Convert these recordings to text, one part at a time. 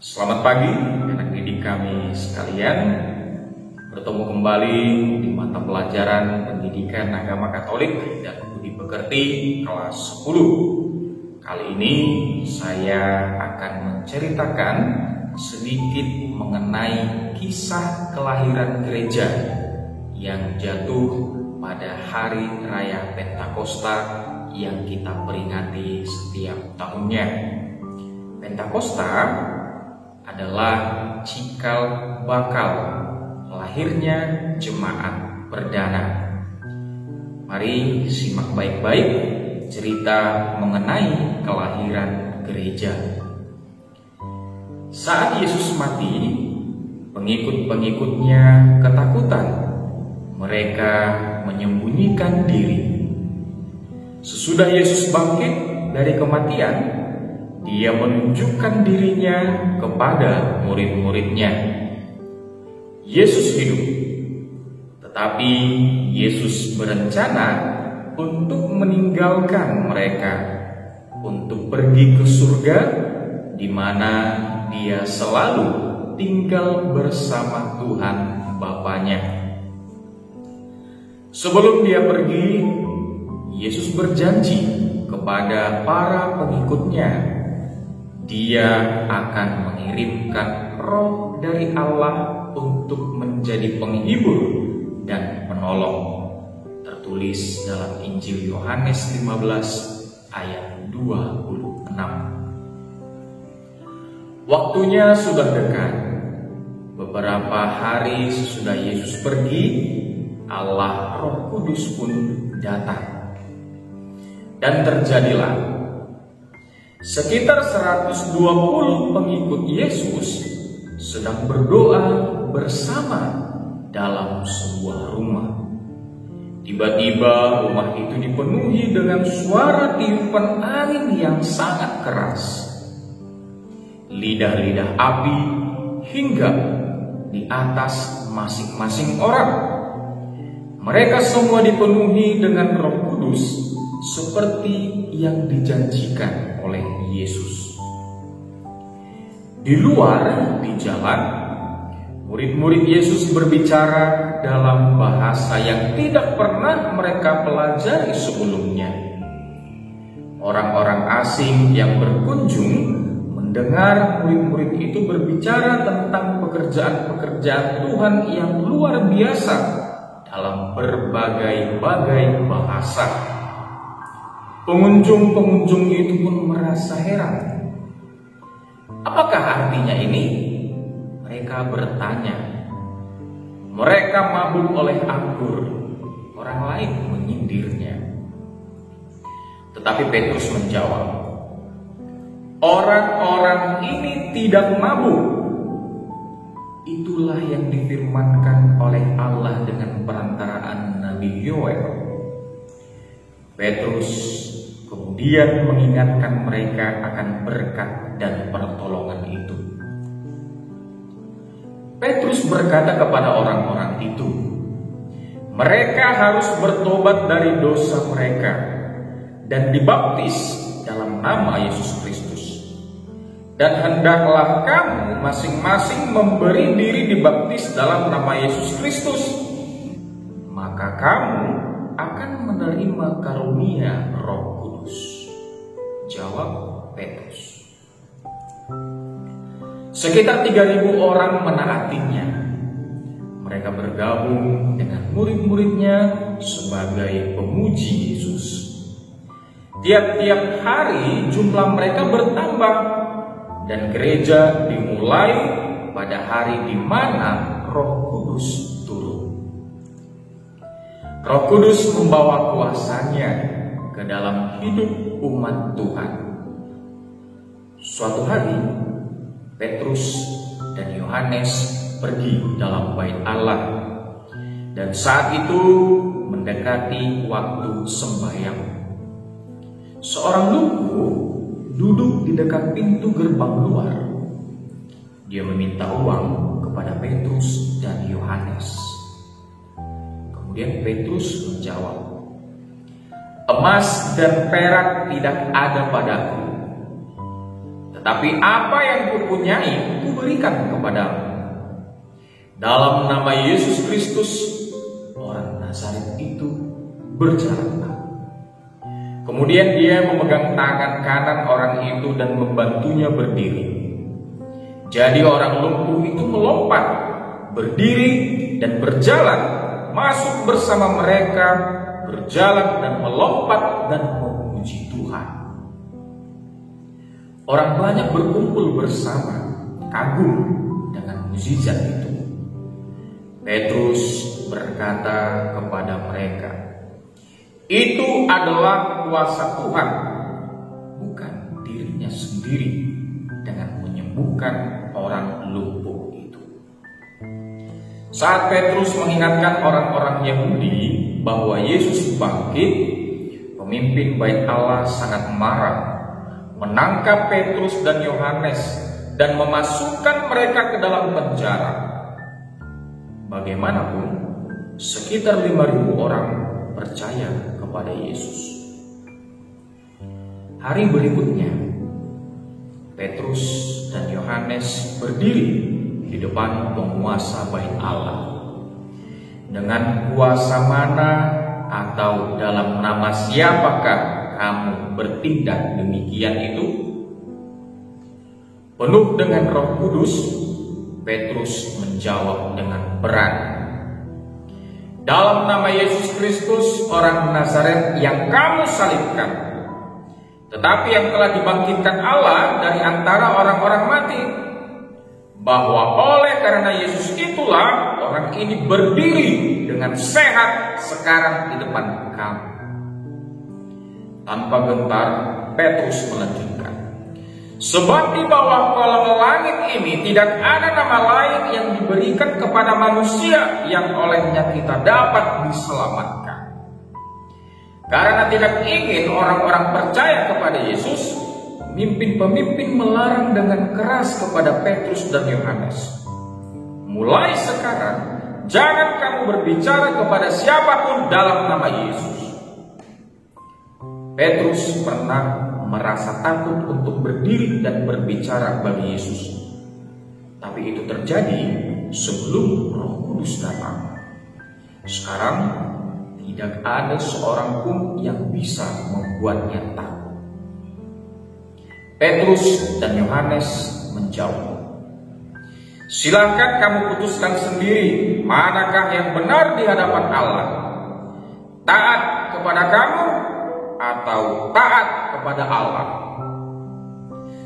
Selamat pagi anak didik kami sekalian. Bertemu kembali di mata pelajaran Pendidikan Agama Katolik dan Budi Pekerti kelas 10. Kali ini saya akan menceritakan sedikit mengenai kisah kelahiran gereja yang jatuh pada hari raya Pentakosta yang kita peringati setiap tahunnya. Pentakosta adalah cikal bakal lahirnya jemaat perdana. Mari simak baik-baik cerita mengenai kelahiran gereja. Saat Yesus mati, pengikut-pengikutnya ketakutan. Mereka menyembunyikan diri. Sesudah Yesus bangkit dari kematian, Dia menunjukkan dirinya kepada murid-muridnya. Yesus hidup, tetapi Yesus berencana untuk meninggalkan mereka, untuk pergi ke surga, di mana Dia selalu tinggal bersama Tuhan Bapanya. Sebelum Dia pergi, Yesus berjanji kepada para pengikutnya, Dia akan mengirimkan Roh dari Allah untuk menjadi penghibur dan penolong. Tertulis dalam Injil Yohanes 15 ayat 26. Waktunya sudah dekat. Beberapa hari sesudah Yesus pergi, Allah Roh Kudus pun datang. Dan terjadilah sekitar 120 pengikut Yesus sedang berdoa bersama dalam sebuah rumah. Tiba-tiba rumah itu dipenuhi dengan suara tiupan angin yang sangat keras. Lidah-lidah api hinggap di atas masing-masing orang. Mereka semua dipenuhi dengan Roh Kudus seperti yang dijanjikan oleh Yesus. Di luar, di jalan, murid-murid Yesus berbicara dalam bahasa yang tidak pernah mereka pelajari sebelumnya. Orang-orang asing yang berkunjung mendengar murid-murid itu berbicara tentang pekerjaan-pekerjaan Tuhan yang luar biasa dalam berbagai-bagai bahasa. Pengunjung-pengunjung itu pun merasa heran. Apakah artinya ini? Mereka bertanya. Mereka mabuk oleh anggur. Orang lain menyindirnya. Tetapi Petrus menjawab, orang-orang ini tidak mabuk. Itulah yang difirmankan oleh Allah dengan perantaraan Nabi Yoel. Petrus kemudian mengingatkan mereka akan berkat dan pertolongan itu. Petrus berkata kepada orang-orang itu, mereka harus bertobat dari dosa mereka dan dibaptis dalam nama Yesus Kristus. Dan hendaklah kamu masing-masing memberi diri dibaptis dalam nama Yesus Kristus. Maka kamu akan menerima karunia Roh Kudus. Jawab Petrus. Sekitar 3.000 orang menaatinya. Mereka bergabung dengan murid-muridnya sebagai pemuji Yesus. Tiap-tiap hari jumlah mereka bertambah dan gereja dimulai pada hari di mana Roh Kudus turun. Roh Kudus membawa kuasanya ke dalam hidup umat Tuhan. Suatu hari, Petrus dan Yohanes pergi dalam bait Allah. Dan saat itu mendekati waktu sembahyang. Seorang lumpuh duduk di dekat pintu gerbang luar. Dia meminta uang kepada Petrus dan Yohanes. Kemudian Petrus menjawab, emas dan perak tidak ada padaku, tetapi apa yang kupunyai kuberikan kepadamu. Dalam nama Yesus Kristus, orang Nazaret itu berjalanlah. Kemudian dia memegang tangan kanan orang itu dan membantunya berdiri. Jadi orang lumpuh itu melompat, berdiri dan berjalan, masuk bersama mereka, berjalan dan melompat dan memuji Tuhan. Orang banyak berkumpul bersama, kagum dengan mukjizat itu. Petrus berkata kepada mereka, "Itu adalah kuasa Tuhan, bukan dirinya sendiri dengan menyembuhkan orang lumpuh itu." Saat Petrus mengingatkan orang-orang Yahudi bahwa Yesus bangkit, pemimpin Bait Allah sangat marah, menangkap Petrus dan Yohanes dan memasukkan mereka ke dalam penjara. Bagaimanapun, sekitar 5.000 orang percaya kepada Yesus. Hari berikutnya, Petrus dan Yohanes berdiri di depan penguasa Bait Allah. Dengan kuasa mana atau dalam nama siapakah kamu bertindak demikian itu? Penuh dengan Roh Kudus, Petrus menjawab dengan berani, "Dalam nama Yesus Kristus, orang Nazaret yang kamu salibkan, tetapi yang telah dibangkitkan Allah dari antara orang-orang mati, bahwa oleh karena Yesus itulah orang ini berdiri dengan sehat sekarang di depan kamu." Tanpa gentar, Petrus melanjutkan, "Sebab di bawah kolong langit ini tidak ada nama lain yang diberikan kepada manusia yang olehnya kita dapat diselamatkan." Karena tidak ingin orang-orang percaya kepada Yesus, pemimpin-pemimpin melarang dengan keras kepada Petrus dan Yohanes, "Mulai sekarang, jangan kamu berbicara kepada siapapun dalam nama Yesus." Petrus pernah merasa takut untuk berdiri dan berbicara bagi Yesus. Tapi itu terjadi sebelum Roh Kudus datang. Sekarang tidak ada seorang pun yang bisa membuatnya takut. Petrus dan Yohanes menjawab, "Silakan kamu putuskan sendiri manakah yang benar di hadapan Allah, taat kepada kamu atau taat kepada Allah.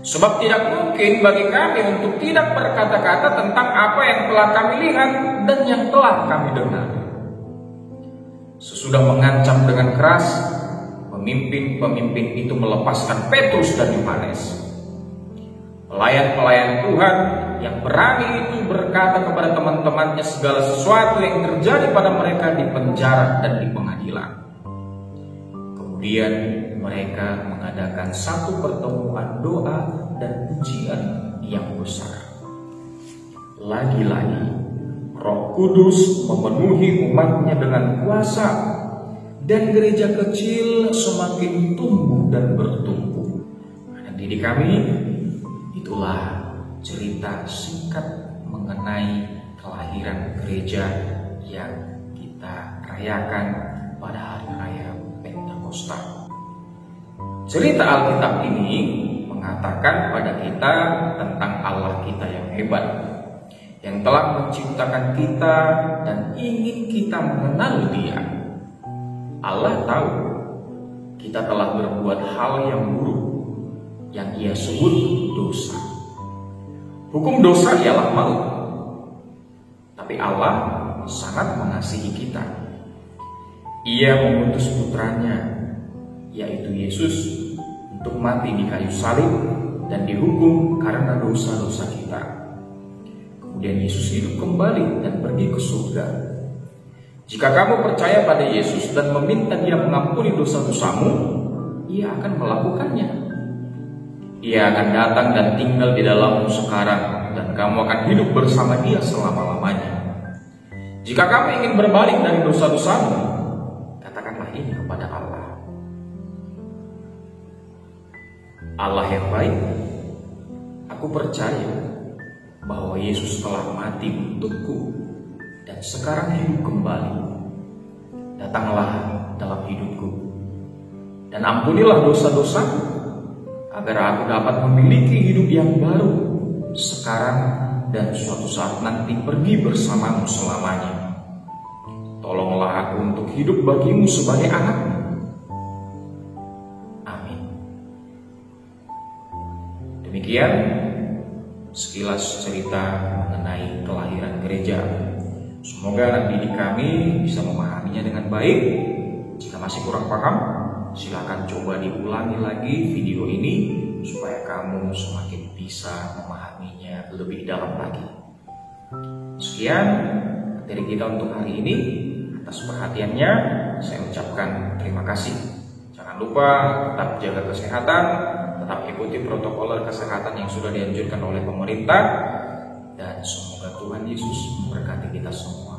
Sebab tidak mungkin bagi kami untuk tidak berkata-kata tentang apa yang telah kami lihat dan yang telah kami dengar." Sesudah mengancam dengan keras, pemimpin-pemimpin itu melepaskan Petrus dan Yohanes. Pelayan-pelayan Tuhan yang berani itu berkata kepada teman-temannya segala sesuatu yang terjadi pada mereka di penjara dan di pengadilan. Kemudian mereka mengadakan satu pertemuan doa dan pujian yang besar. Lagi-lagi Roh Kudus memenuhi umatnya dengan kuasa, dan gereja kecil semakin tumbuh dan bertumbuh. Adik-adik kami, itulah cerita singkat mengenai kelahiran gereja yang kita rayakan pada hari raya Pentakosta. Cerita Alkitab ini mengatakan pada kita tentang Allah kita yang hebat, yang telah menciptakan kita dan ingin kita mengenal Dia. Allah tahu kita telah berbuat hal yang buruk yang Ia sebut dosa. Hukum dosa ialah maut. Tapi Allah sangat mengasihi kita. Ia mengutus putranya, yaitu Yesus, untuk mati di kayu salib dan dihukum karena dosa-dosa kita. Kemudian Yesus hidup kembali dan pergi ke surga. Jika kamu percaya pada Yesus dan meminta Dia mengampuni dosa-dosamu, Ia akan melakukannya. Ia akan datang dan tinggal di dalammu sekarang, dan kamu akan hidup bersama Dia selama-lamanya. Jika kamu ingin berbalik dari dosa-dosamu, katakanlah ini kepada Allah. Allah yang baik Aku percaya bahwa Yesus telah mati untukku dan sekarang hidup kembali. Datanglah dalam hidupku dan ampunilah dosa-dosaku, agar aku dapat memiliki hidup yang baru sekarang dan suatu saat nanti pergi bersamamu selamanya. Tolonglah aku untuk hidup bagimu sebagai anakmu. Amin. Demikian sekilas cerita mengenai kelahiran gereja. Semoga anak didik kami bisa memahaminya dengan baik. Jika masih kurang paham, silakan coba diulangi lagi video ini supaya kamu semakin bisa memahaminya lebih dalam lagi. Sekian dari kita untuk hari ini. Atas perhatiannya saya ucapkan terima kasih. Jangan lupa tetap jaga kesehatan, tetap ikuti protokol kesehatan yang sudah dianjurkan oleh pemerintah, dan semoga Tuhan Yesus memberkati kita semua.